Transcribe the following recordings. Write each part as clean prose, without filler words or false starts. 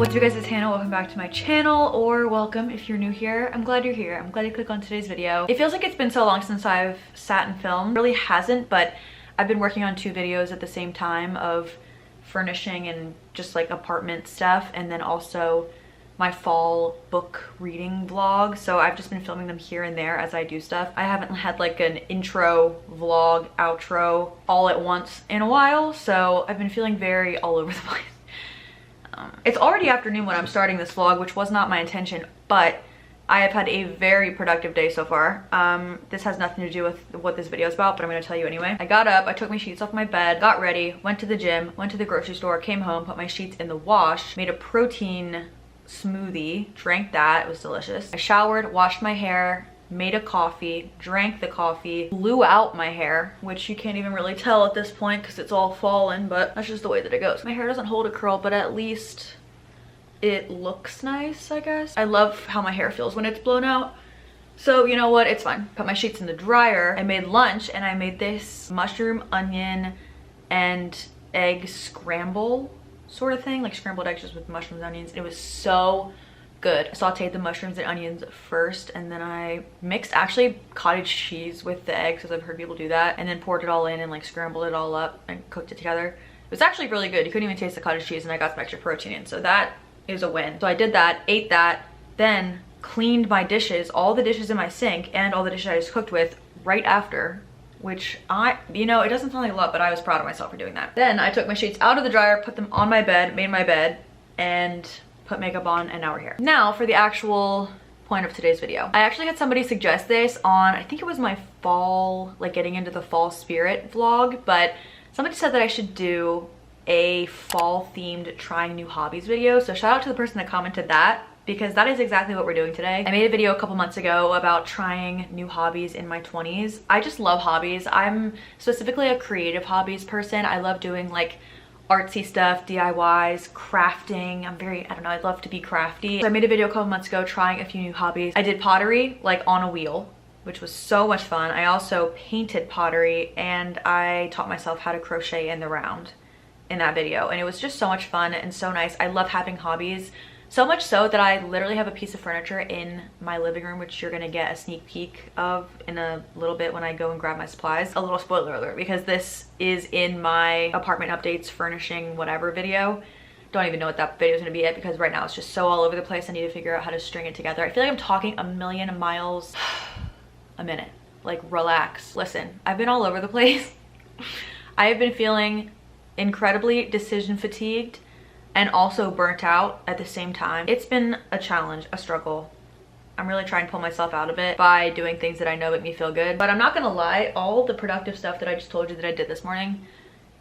What's up guys, it's Hannah. Welcome back to my channel, or welcome if you're new here. I'm glad you're here. I'm glad you clicked on today's video. It feels like it's been so long since I've sat and filmed. It really hasn't, but I've been working on 2 videos at the same time of furnishing and just like apartment stuff, and then also my fall book reading vlog. So I've just been filming them here and there as I do stuff. I haven't had like an intro vlog, outro all at once in a while, so I've been feeling very all over the place. It's already afternoon when I'm starting this vlog, which was not my intention, but I have had a very productive day so far. This has nothing to do with what this video is about, but I'm going to tell you anyway. I got up, I took my sheets off my bed, got ready, went to the gym, went to the grocery store, came home, put my sheets in the wash, made a protein smoothie, drank that, it was delicious. I showered, washed my hair, made a coffee, drank the coffee, blew out my hair, which you can't even really tell at this point because it's all fallen, but that's just the way that it goes. My hair doesn't hold a curl, but at least it looks nice, I guess. I love how my hair feels when it's blown out. So you know what, it's fine. Put my sheets in the dryer. I made lunch and I made this mushroom, onion, and egg scramble sort of thing, like scrambled eggs just with mushrooms and onions. It was so good. I sauteed the mushrooms and onions first, and then I mixed actually cottage cheese with the eggs, because I've heard people do that, and then poured it all in and like scrambled it all up and cooked it together. It was actually really good. You couldn't even taste the cottage cheese, and I got some extra protein in, so that is a win. So I did that, ate that, then cleaned my dishes, all the dishes in my sink and all the dishes I just cooked with right after, which you know, it doesn't sound like a lot, but I was proud of myself for doing that. Then I took my sheets out of the dryer, put them on my bed, made my bed, and put makeup on, and now we're here. Now for the actual point of today's video. I actually had somebody suggest this on, I think it was my fall, like getting into the fall spirit vlog, but somebody said that I should do a fall themed trying new hobbies video. So shout out to the person that commented that, because that is exactly what we're doing today. I made a video a couple months ago about trying new hobbies in my 20s. I just love hobbies. I'm specifically a creative hobbies person. I love doing like artsy stuff, DIYs, crafting. I don't know, I'd love to be crafty. So I made a video a couple months ago trying a few new hobbies. I did pottery, like on a wheel, which was so much fun. I also painted pottery, and I taught myself how to crochet in the round in that video, and it was just so much fun and so nice. I love having hobbies, so much so that I literally have a piece of furniture in my living room, which you're gonna get a sneak peek of in a little bit when I go and grab my supplies. A little spoiler alert, because this is in my apartment updates, furnishing, whatever video. Don't even know what that video is gonna be yet, because right now it's just so all over the place. I need to figure out how to string it together. I feel like I'm talking a million miles a minute. Like, relax. Listen, I've been all over the place. I have been feeling incredibly decision fatigued and also burnt out at the same time. It's been a challenge, a struggle. I'm really trying to pull myself out of it by doing things that I know make me feel good. But I'm not gonna lie, all the productive stuff that I just told you that I did this morning,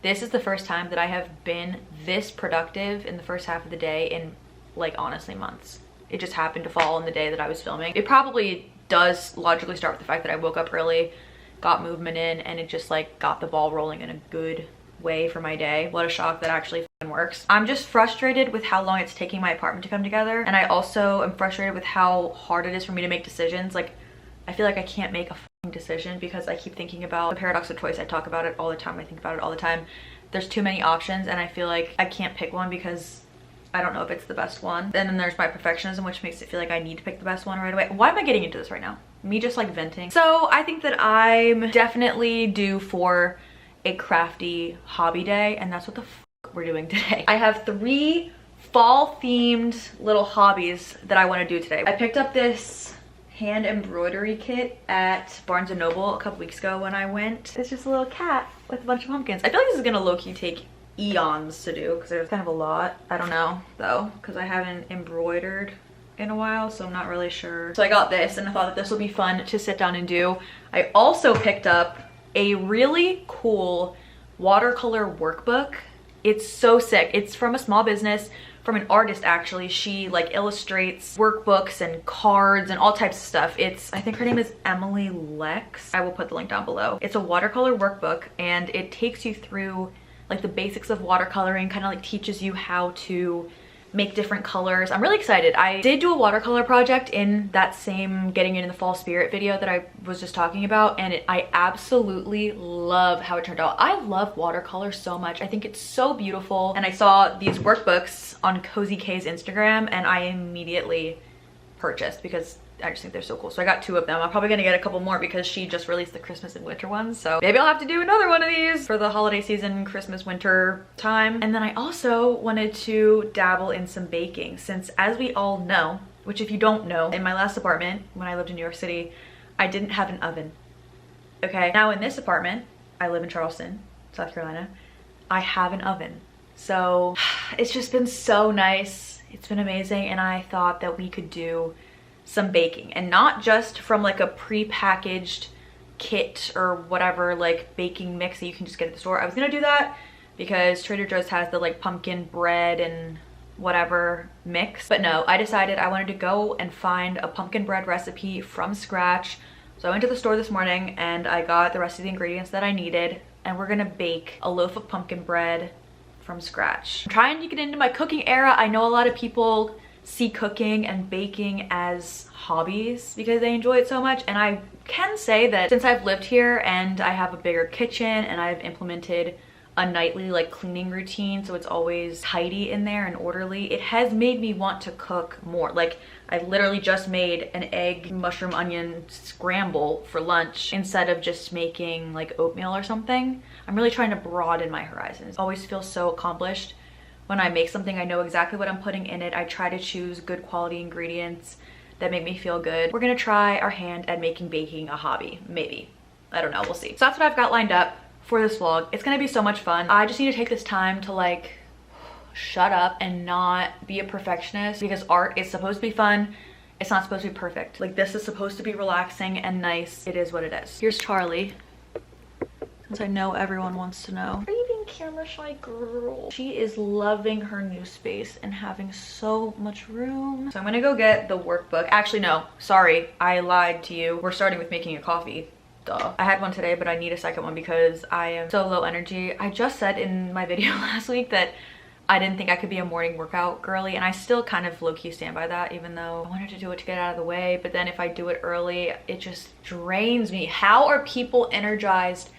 this is the first time that I have been this productive in the first half of the day in, like, honestly, months. It just happened to fall on the day that I was filming. It probably does logically start with the fact that I woke up early, got movement in, and it just like got the ball rolling in a good way for my day. What a shock that actually works. I'm just frustrated with how long it's taking my apartment to come together, and I also am frustrated with how hard it is for me to make decisions. Like, I feel like I can't make a decision because I keep thinking about the paradox of choice. I talk about it all the time. I think about it all the time. There's too many options, and I feel like I can't pick one because I don't know if it's the best one. And then there's my perfectionism, which makes it feel like I need to pick the best one right away. Why am I getting into this right now? Me just like venting. So I think that I'm definitely due for a crafty hobby day, and that's what the fuck we're doing today. I have 3 fall themed little hobbies that I want to do today. I picked up this hand embroidery kit at Barnes & Noble a couple weeks ago when I went. It's just a little cat with a bunch of pumpkins. I feel like this is gonna low-key take eons to do because there's kind of a lot. I don't know though, because I haven't embroidered in a while, so I'm not really sure. So I got this, and I thought that this would be fun to sit down and do. I also picked up a really cool watercolor workbook. It's so sick. It's from a small business, from an artist actually. She like illustrates workbooks and cards and all types of stuff. I think her name is Emily Lex. I will put the link down below. It's a watercolor workbook, and it takes you through like the basics of watercoloring, kind of like teaches you how to make different colors. I'm really excited. I did do a watercolor project in that same Getting in the Fall Spirit video that I was just talking about, and I absolutely love how it turned out. I love watercolor so much. I think it's so beautiful. And I saw these workbooks on Cozy K's Instagram and I immediately purchased because I just think they're so cool. So I got 2 of them. I'm probably gonna get a couple more because she just released the Christmas and winter ones. So maybe I'll have to do another one of these for the holiday season, Christmas, winter time. And then I also wanted to dabble in some baking since, as we all know, which if you don't know, in my last apartment when I lived in New York City, I didn't have an oven. Okay, now in this apartment, I live in Charleston, South Carolina, I have an oven. So it's just been so nice. It's been amazing. And I thought that we could do some baking, and not just from like a pre-packaged kit or whatever, like baking mix that you can just get at the store. I was gonna do that because Trader Joe's has the like pumpkin bread and whatever mix, but no, I decided I wanted to go and find a pumpkin bread recipe from scratch. So I went to the store this morning and I got the rest of the ingredients that I needed, and we're gonna bake a loaf of pumpkin bread from scratch. I'm trying to get into my cooking era. I know a lot of people see cooking and baking as hobbies because they enjoy it so much, and I can say that since I've lived here and I have a bigger kitchen and I've implemented a nightly like cleaning routine so it's always tidy in there and orderly, it has made me want to cook more. Like I literally just made an egg mushroom onion scramble for lunch instead of just making like oatmeal or something. I'm really trying to broaden my horizons. I always feel so accomplished when I make something. I know exactly what I'm putting in it. I try to choose good quality ingredients that make me feel good. We're gonna try our hand at making baking a hobby, maybe. I don't know, we'll see. So that's what I've got lined up for this vlog. It's gonna be so much fun. I just need to take this time to like shut up and not be a perfectionist, because art is supposed to be fun. It's not supposed to be perfect. Like this is supposed to be relaxing and nice. It is what it is. Here's Charlie, since I know everyone wants to know. Are you being camera shy, girl? She is loving her new space and having so much room. So I'm gonna go get the workbook. Actually, no, sorry, I lied to you. We're starting with making a coffee. Duh. I had one today, but I need a second one because I am so low energy. I just said in my video last week that I didn't think I could be a morning workout girly, and I still kind of low-key stand by that, even though I wanted to do it to get out of the way. But then if I do it early, it just drains me. How are people energized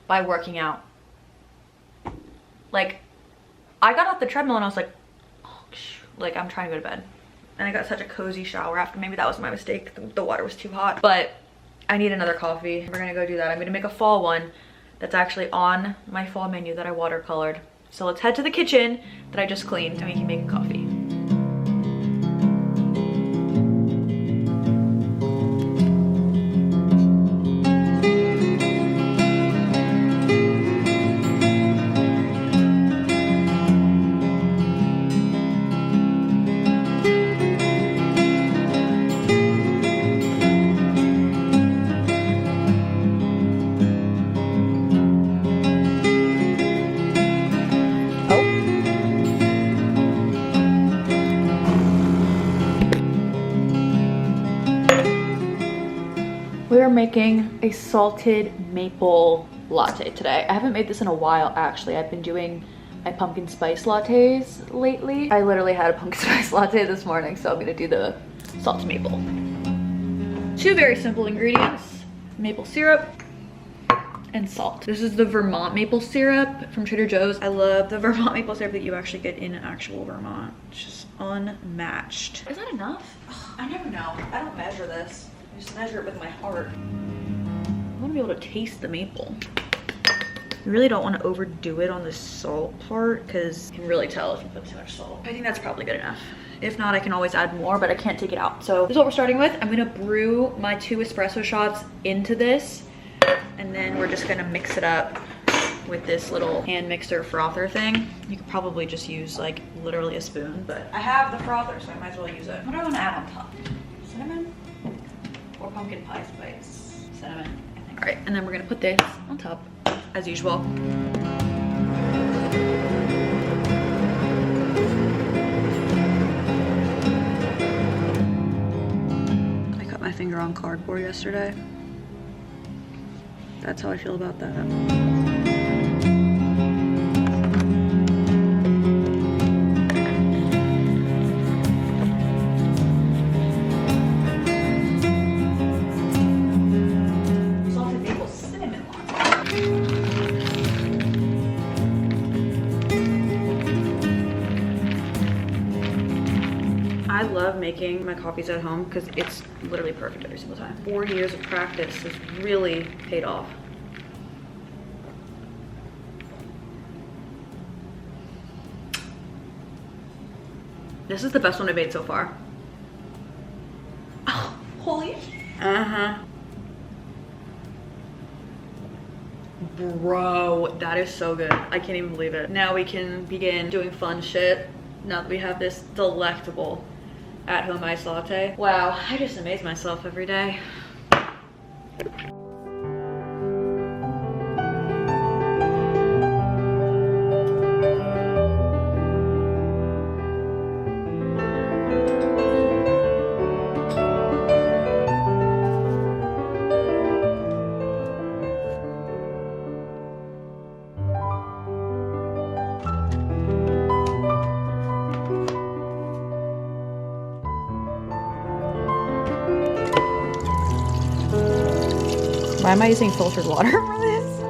by working out? Like, I got off the treadmill and I was like, oh, like I'm trying to go to bed. And I got such a cozy shower after. Maybe that was my mistake. The water was too hot. But I need another coffee. We're gonna go do that. I'm gonna make a fall one that's actually on my fall menu that I watercolored. So let's head to the kitchen that I just cleaned and we can make a coffee. We are making a salted maple latte today. I haven't made this in a while, actually. I've been doing my pumpkin spice lattes lately. I literally had a pumpkin spice latte this morning, so I'm gonna do the salted maple. 2 very simple ingredients: maple syrup and salt. This is the Vermont maple syrup from Trader Joe's. I love the Vermont maple syrup that you actually get in actual Vermont. It's just unmatched. Is that enough? Ugh, I never know. I don't measure this. I just measure it with my heart. I want to be able to taste the maple. You really don't want to overdo it on the salt part because you can really tell if you put too much salt. I think that's probably good enough. If not, I can always add more, but I can't take it out. So this is what we're starting with. I'm gonna brew my 2 espresso shots into this, and then we're just gonna mix it up with this little hand mixer frother thing. You could probably just use like literally a spoon, but I have the frother, so I might as well use it. What do I want to add on top? Cinnamon? Or pumpkin pie spice. Cinnamon, I think. All right, and then we're gonna put this on top, as usual. I cut my finger on cardboard yesterday. That's how I feel about that. I love making my coffees at home because it's literally perfect every single time. 4 years of practice has really paid off. This is the best one I've made so far. Oh, holy. Uh-huh. Bro, that is so good. I can't even believe it. Now we can begin doing fun shit now that we have this delectable at-home iced latte. Wow, I just amaze myself every day. Why am I using filtered water for this?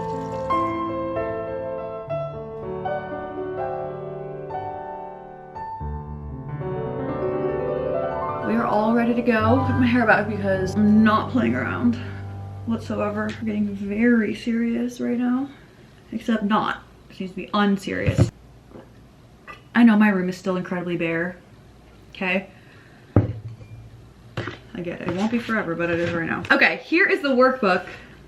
We are all ready to go. Put my hair back because I'm not playing around whatsoever. We're getting very serious right now. Except not. It needs to be unserious. I know my room is still incredibly bare. Okay? I get it. It won't be forever, but it is right now. Okay, here is the workbook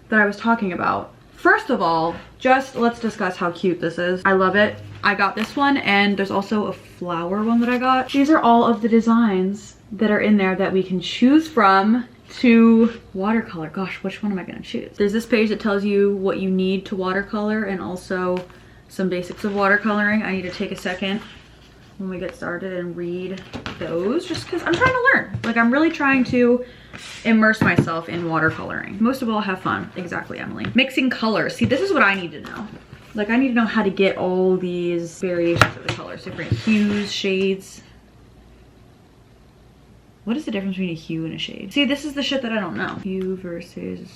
that I was talking about. First of all, just let's discuss how cute this is. I love it. I got this one, and there's also a flower one that I got. These are all of the designs that are in there that we can choose from to watercolor. Gosh, which one am I gonna choose? There's this page that tells you what you need to watercolor and also some basics of watercoloring. I need to take a second when we get started and read those just because I'm trying to learn. Like, I'm really trying to immerse myself in watercoloring. Most of all, have fun. Exactly, Emily. Mixing colors. See, this is what I need to know. Like, I need to know how to get all these variations of the colors, different hues, shades. What is the difference between a hue and a shade? See, this is the shit that I don't know. Hue versus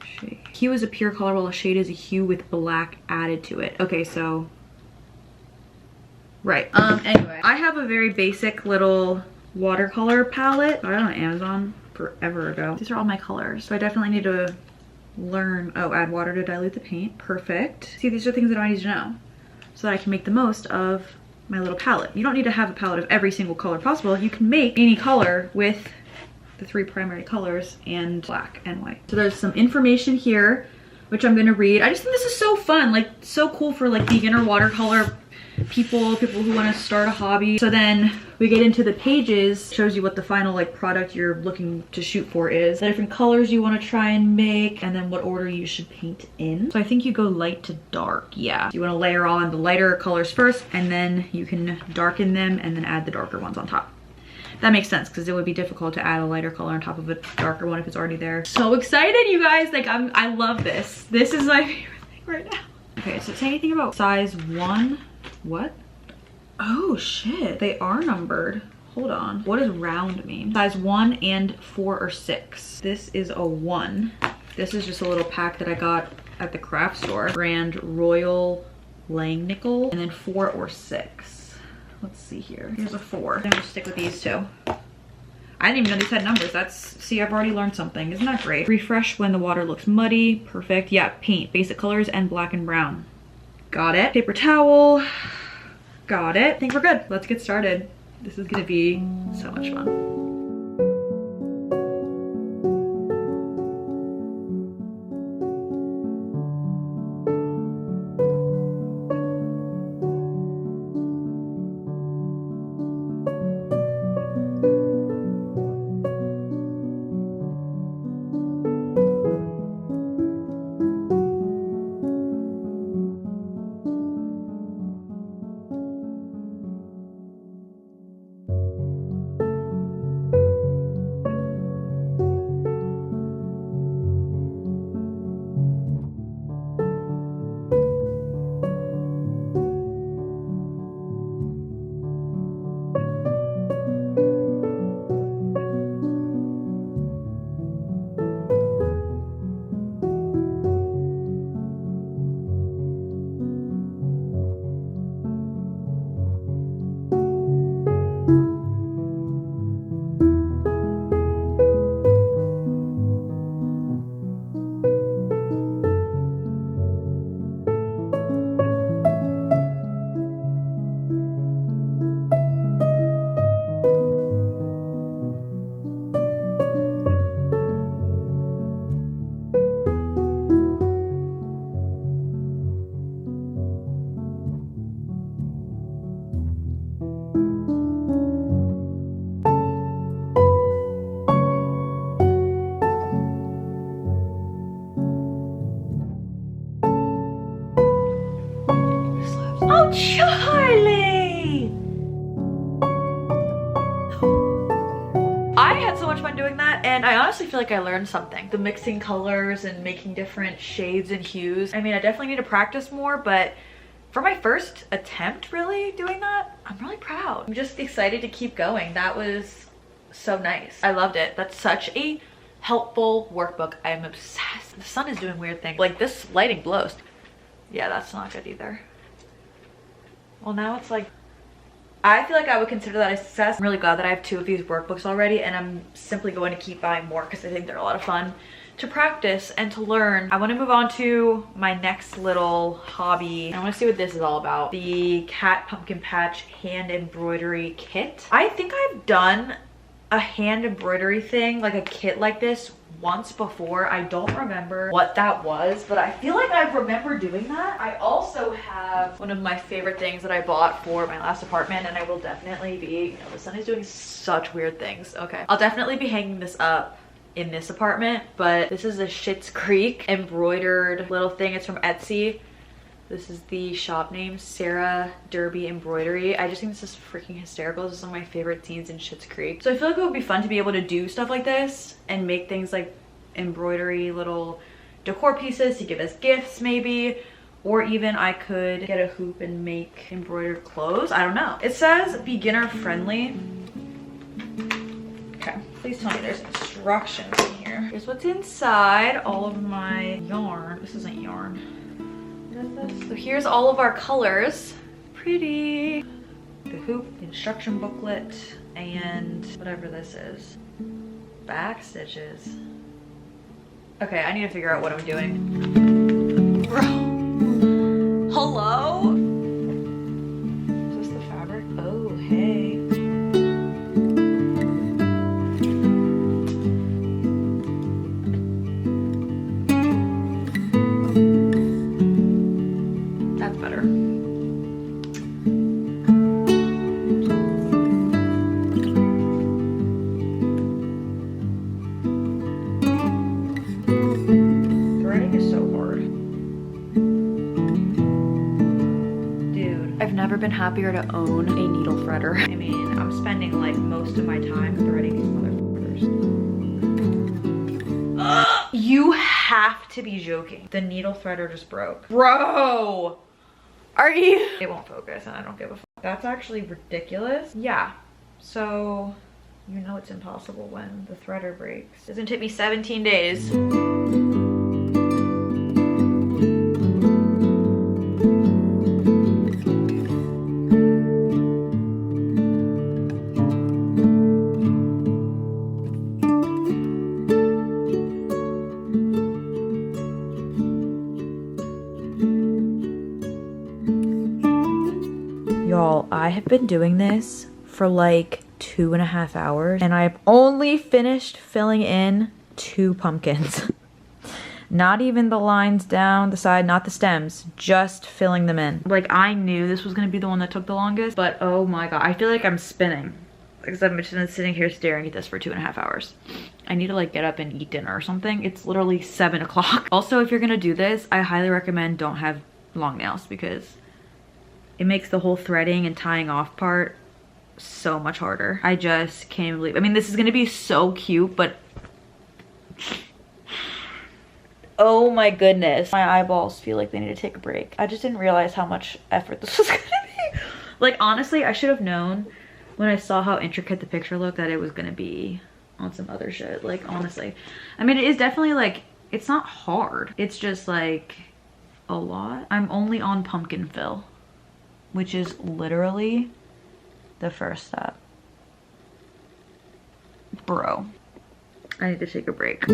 shade. Hue is a pure color while a shade is a hue with black added to it. Okay, so right. Anyway, I have a very basic little watercolor palette. I got it on Amazon forever ago. These are all my colors. So I definitely need to learn. Oh, add water to dilute the paint. Perfect. See, these are things that I need to know so that I can make the most of my little palette. You don't need to have a palette of every single color possible. You can make any color with the 3 primary colors and black and white. So there's some information here, which I'm gonna read. I just think this is so fun, like so cool for like beginner watercolor people who want to start a hobby. So then we get into the pages, shows you what the final like product you're looking to shoot for is, the different colors you want to try and make, and then what order you should paint in. So I think you go light to dark. Yeah, you want to layer on the lighter colors first, and then you can darken them and then add the darker ones on top. That makes sense because it would be difficult to add a lighter color on top of a darker one if it's already there. So excited, you guys. Like, I love this. This is my favorite thing right now. Okay, so say anything about size 1. What? Oh shit, they are numbered. Hold on, what does round mean? Size 1 and 4 or 6. This is a 1. This is just a little pack that I got at the craft store. Brand Royal Langnickel. And then 4 or 6. Let's see here. Here's a 4. I'm gonna stick with these two. I didn't even know these had numbers. See, I've already learned something. Isn't that great? Refresh when the water looks muddy. Perfect. Yeah, paint, basic colors, and black and brown. Got it. Paper towel. Got it. I think we're good. Let's get started. This is gonna be so much fun. Charlie! I had so much fun doing that, and I honestly feel like I learned something. The mixing colors and making different shades and hues. I mean, I definitely need to practice more, but for my first attempt really doing that, I'm really proud. I'm just excited to keep going. That was so nice. I loved it. That's such a helpful workbook. I'm obsessed. The sun is doing weird things. Like, this lighting blows. Yeah, that's not good either. Well, now it's like, I feel like I would consider that a success. I'm really glad that I have 2 of these workbooks already, and I'm simply going to keep buying more because I think they're a lot of fun to practice and to learn. I want to move on to my next little hobby. I want to see what this is all about. The Cat Pumpkin Patch hand embroidery kit. I think I've done a hand embroidery thing, like a kit like this, once before. I don't remember what that was, but I feel like I remember doing that. I also have one of my favorite things that I bought for my last apartment, and I will definitely be, you know, the sun is doing such weird things. Okay, I'll definitely be hanging this up in this apartment, but this is a Schitt's Creek embroidered little thing. It's from Etsy. This is the shop name, Sarah Derby Embroidery. I just think this is freaking hysterical. This is one of my favorite scenes in Schitt's Creek. So I feel like it would be fun to be able to do stuff like this and make things like embroidery little decor pieces to give as gifts maybe, or even I could get a hoop and make embroidered clothes. I don't know. It says beginner friendly. Okay, please tell me there's instructions in here. Here's what's inside. All of my yarn. This isn't yarn. What is this? So here's all of our colors. Pretty. The hoop, the instruction booklet, and whatever this is. Back stitches. Okay, I need to figure out what I'm doing. Bro. Hello? Is this the fabric? Oh, hey. That's better. Threading is so hard. Dude, I've never been happier to own a needle threader. I mean, I'm spending like most of my time threading these motherfuckers. You have to be joking. The needle threader just broke. Bro! Are you? It won't focus and I don't give a fuck. That's actually ridiculous. Yeah, so you know it's impossible when the threader breaks. Doesn't take me 17 days. Y'all, I have been doing this for like 2.5 hours and I've only finished filling in 2 pumpkins. Not even the lines down the side, not the stems, just filling them in. Like, I knew this was gonna be the one that took the longest, but oh my god, I feel like I'm spinning because I've just been sitting here staring at this for 2.5 hours. I need to like get up and eat dinner or something. It's literally 7 o'clock. Also, if you're gonna do this, I highly recommend don't have long nails because it makes the whole threading and tying off part so much harder. I just can't believe, I mean, this is gonna be so cute, but oh my goodness. My eyeballs feel like they need to take a break. I just didn't realize how much effort this was gonna be. Like, honestly, I should have known when I saw how intricate the picture looked that it was gonna be on some other shit. Like, honestly. I mean, it is definitely like, it's not hard. It's just like a lot. I'm only on pumpkin fill, which is literally the first step. Bro, I need to take a break.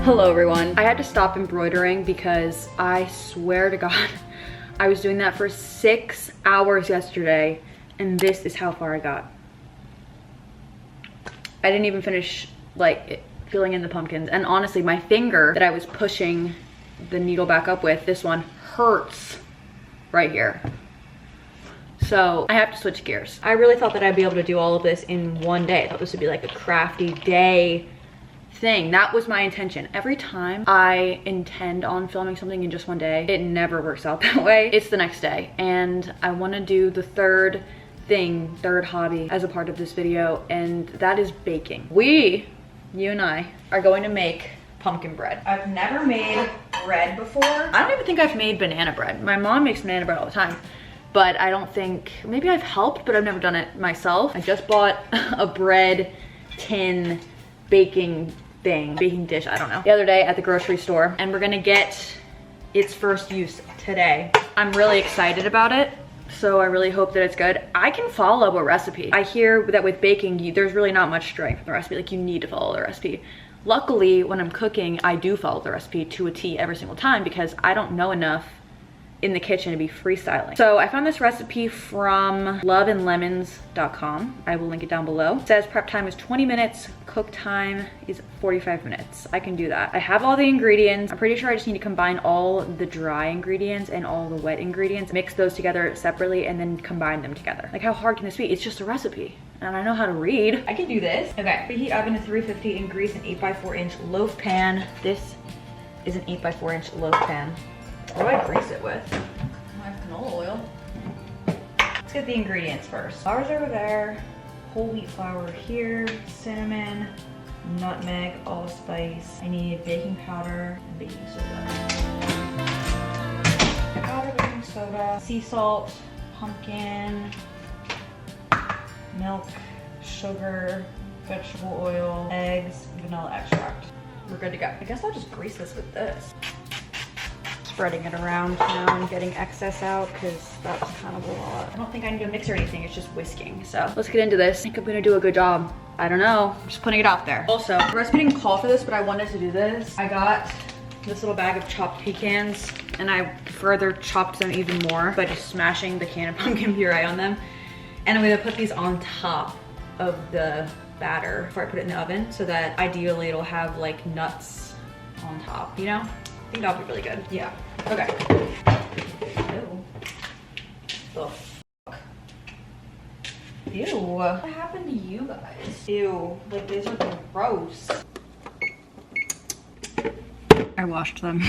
Hello everyone. I had to stop embroidering because I swear to God, I was doing that for 6 hours yesterday and this is how far I got. I didn't even finish like filling in the pumpkins, and honestly my finger that I was pushing the needle back up with, this one hurts right here. So I have to switch gears. I really thought that I'd be able to do all of this in one day. I thought this would be like a crafty day thing. That was my intention. Every time I intend on filming something in just one day, it never works out that way. It's the next day, and I want to do the third hobby as a part of this video, and that is baking. You and I are going to make pumpkin bread. I've never made bread before. I don't even think I've made banana bread. My mom makes banana bread all the time, but I don't think, maybe I've helped, but I've never done it myself. I just bought a bread tin baking dish, I don't know, the other day at the grocery store, and we're gonna get its first use today. I'm really excited about it, so I really hope that it's good. I can follow a recipe. I hear that with baking, there's really not much strength in the recipe, like you need to follow the recipe. Luckily, when I'm cooking, I do follow the recipe to a T every single time because I don't know enough in the kitchen to be freestyling. So I found this recipe from loveandlemons.com. I will link it down below. It says prep time is 20 minutes, cook time is 45 minutes. I can do that. I have all the ingredients. I'm pretty sure I just need to combine all the dry ingredients and all the wet ingredients, mix those together separately, and then combine them together. Like, how hard can this be? It's just a recipe, and I know how to read. I can do this. Okay, preheat oven to 350 and grease an 8x4 inch loaf pan. This is an 8x4 inch loaf pan. What do I grease it with? I have canola oil. Let's get the ingredients first. Flour's over there, whole wheat flour here, cinnamon, nutmeg, allspice. I need baking powder and baking soda. Powder, baking soda, sea salt, pumpkin, milk, sugar, vegetable oil, eggs, vanilla extract. We're good to go. I guess I'll just grease this with this. Spreading it around now and getting excess out because that was kind of a lot. I don't think I need to mix or anything, it's just whisking. So let's get into this. I think I'm gonna do a good job. I don't know, I'm just putting it out there. Also, the recipe didn't call for this, but I wanted to do this. I got this little bag of chopped pecans and I further chopped them even more by just smashing the can of pumpkin puree on them. And I'm gonna put these on top of the batter before I put it in the oven so that ideally it'll have like nuts on top, you know? I think that'll be really good. Yeah. Okay. Ew. The fuck? Ew. What happened to you guys? Ew. Like, these are gross. I washed them.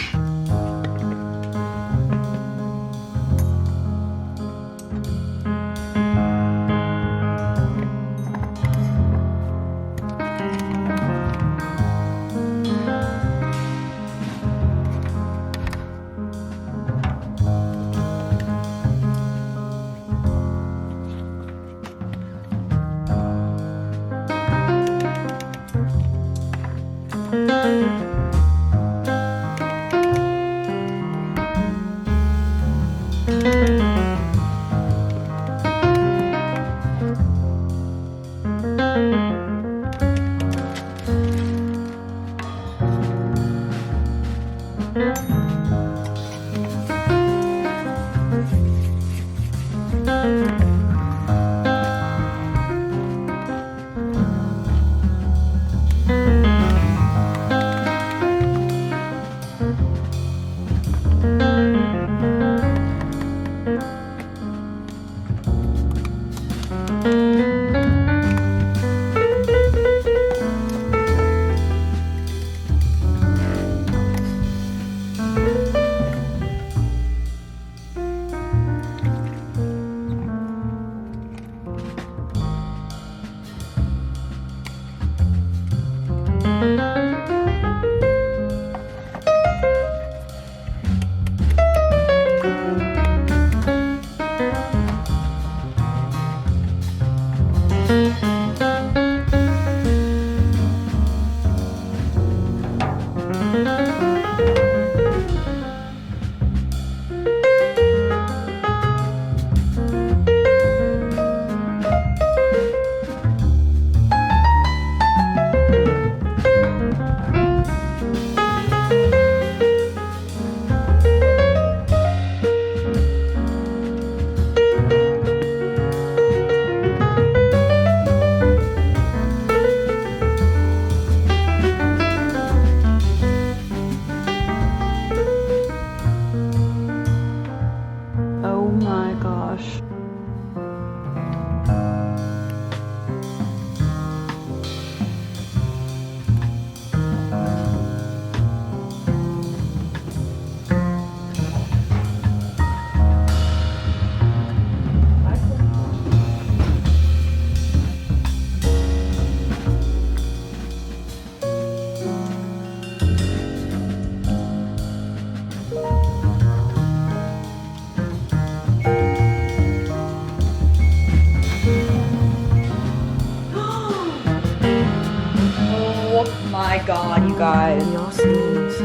god, you guys. Y'all see this?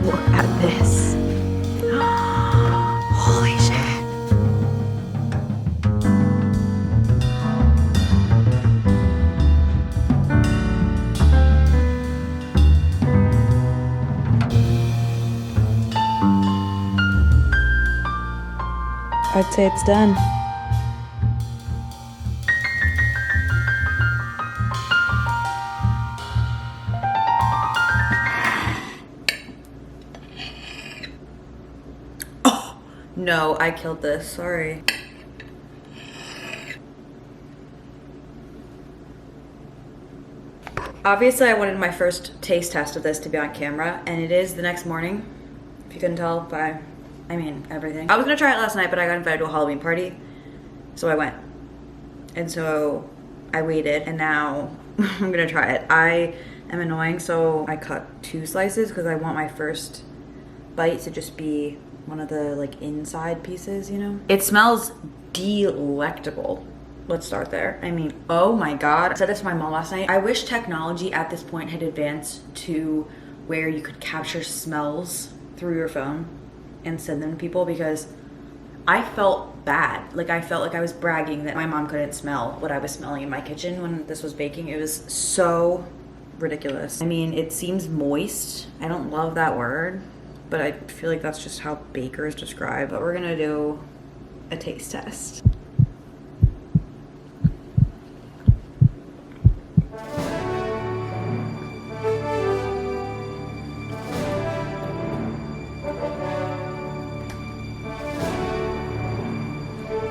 Look at this. Holy shit. I'd say it's done. Oh, no, I killed this, sorry. Obviously, I wanted my first taste test of this to be on camera, and it is the next morning, if you couldn't tell by everything. I was gonna try it last night, but I got invited to a Halloween party, so I went. And so I waited, and now I'm gonna try it. I am annoying, so I cut 2 slices because I want my first bite to just be one of the like inside pieces, you know? It smells delectable. Let's start there. I mean, oh my god. I said this to my mom last night. I wish technology at this point had advanced to where you could capture smells through your phone and send them to people, because I felt bad. Like I felt like I was bragging that my mom couldn't smell what I was smelling in my kitchen when this was baking. It was so ridiculous. I mean, it seems moist. I don't love that word, but I feel like that's just how bakers describe. But we're gonna do a taste test.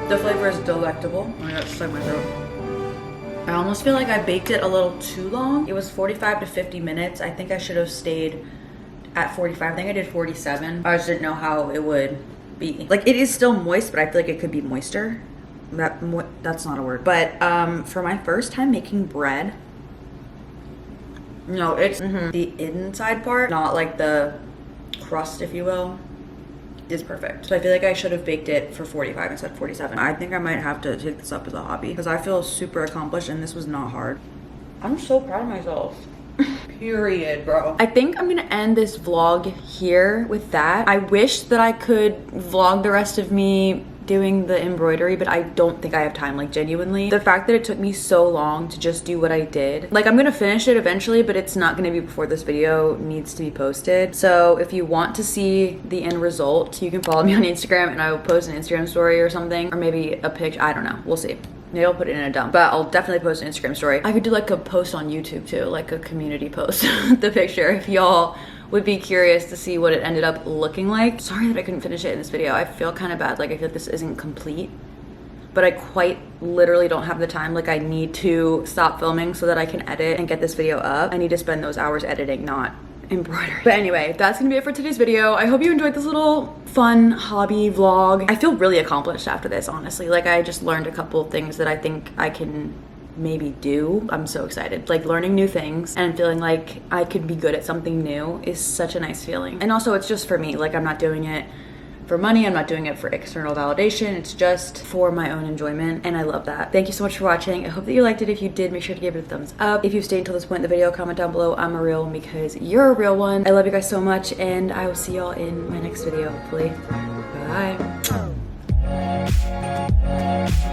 The flavor is delectable. Oh my god, it's stuck in my throat. I almost feel like I baked it a little too long. It was 45 to 50 minutes. I think I should have stayed at 45. I think I did 47. I just didn't know how it would be. Like, it is still moist, but I feel like it could be moister. That's not a word. But for my first time making bread, no, it's the inside part, not like the crust, if you will, is perfect. So I feel like I should have baked it for 45 instead of 47. I think I might have to take this up as a hobby because I feel super accomplished and this was not hard. I'm so proud of myself. Period, bro. I think I'm gonna end this vlog here with that. I wish that I could vlog the rest of me doing the embroidery, but I don't think I have time, like genuinely. The fact that it took me so long to just do what I did, like I'm gonna finish it eventually, but it's not gonna be before this video needs to be posted. So if you want to see the end result, you can follow me on Instagram and I will post an Instagram story or something, or maybe a picture, I don't know, we'll see. Maybe I'll put it in a dump, but I'll definitely post an Instagram story. I could do like a post on YouTube too, like a community post, the picture, if y'all would be curious to see what it ended up looking like. Sorry that I couldn't finish it in this video. I feel kind of bad, like I feel like this isn't complete, but I quite literally don't have the time. Like I need to stop filming so that I can edit and get this video up. I need to spend those hours editing, not embroidery. But anyway, that's gonna be it for today's video. I hope you enjoyed this little fun hobby vlog. I feel really accomplished after this, honestly. Like I just learned a couple of things that I think I can maybe do. I'm so excited. Like learning new things and feeling like I could be good at something new is such a nice feeling. And also it's just for me. Like I'm not doing it for money. I'm not doing it for external validation. It's just for my own enjoyment. And I love that. Thank you so much for watching. I hope that you liked it. If you did, make sure to give it a thumbs up. If you stayed until this point in the video, comment down below. I'm a real one because you're a real one. I love you guys so much and I will see y'all in my next video, hopefully. Bye.